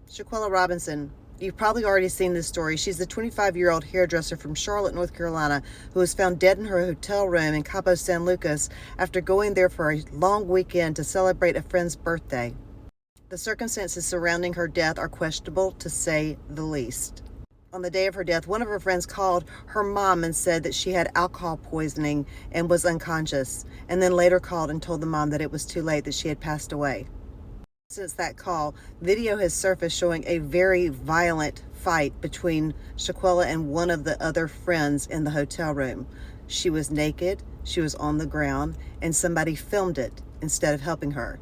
Shaquila Robinson, you've probably already seen this story. She's the 25-year-old hairdresser from Charlotte, North Carolina, who was found dead in her hotel room in Cabo San Lucas after going there for a long weekend to celebrate a friend's birthday. The circumstances surrounding her death are questionable, to say the least. On the day of her death, one of her friends called her mom and said that she had alcohol poisoning and was unconscious, and then later called and told the mom that it was too late, that she had passed away. Since that call, video has surfaced showing a very violent fight between Shaquila and one of the other friends in the hotel room. She was naked, she was on the ground, and somebody filmed it instead of helping her,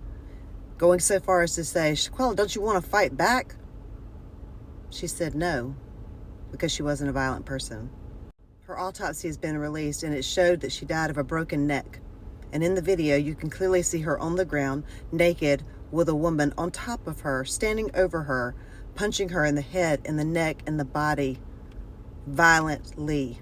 going so far as to say, "Shaquila, don't you want to fight back?" She said no, because she wasn't a violent person. Her autopsy has been released, and it showed that she died of a broken neck. And in the video, you can clearly see her on the ground, naked, with a woman on top of her, standing over her, punching her in the head, in the neck, in the body, violently.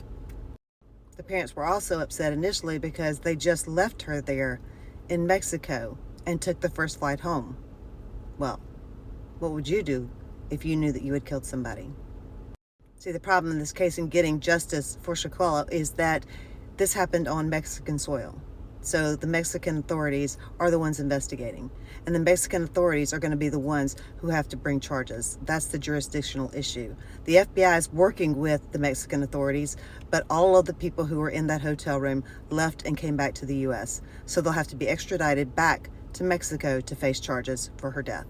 The parents were also upset initially because they just left her there in Mexico and took the first flight home. Well, what would you do if you knew that you had killed somebody? See, the problem in this case in getting justice for Shaquila is that this happened on Mexican soil. So the Mexican authorities are the ones investigating. And the Mexican authorities are going to be the ones who have to bring charges. That's the jurisdictional issue. The FBI is working with the Mexican authorities, but all of the people who were in that hotel room left and came back to the U.S. So they'll have to be extradited back to Mexico to face charges for her death.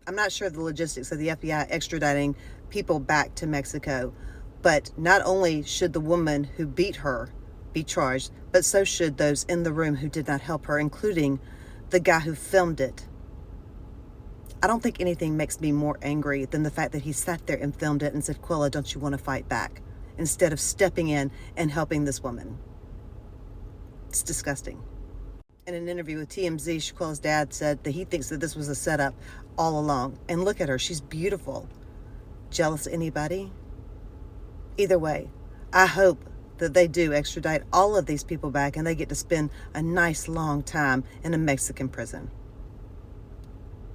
I'm not sure of the logistics of the FBI extraditing people back to Mexico, but not only should the woman who beat her be charged, but so should those in the room who did not help her, including the guy who filmed it. I don't think anything makes me more angry than the fact that he sat there and filmed it and said, "Quilla, don't you want to fight back?" instead of stepping in and helping this woman. It's disgusting. In an interview with TMZ, Shaquila's dad said that he thinks that this was a setup all along. And look at her, she's beautiful. Jealous of anybody? Either way, I hope that they do extradite all of these people back and they get to spend a nice long time in a Mexican prison.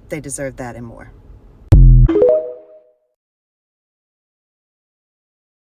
They deserve that and more.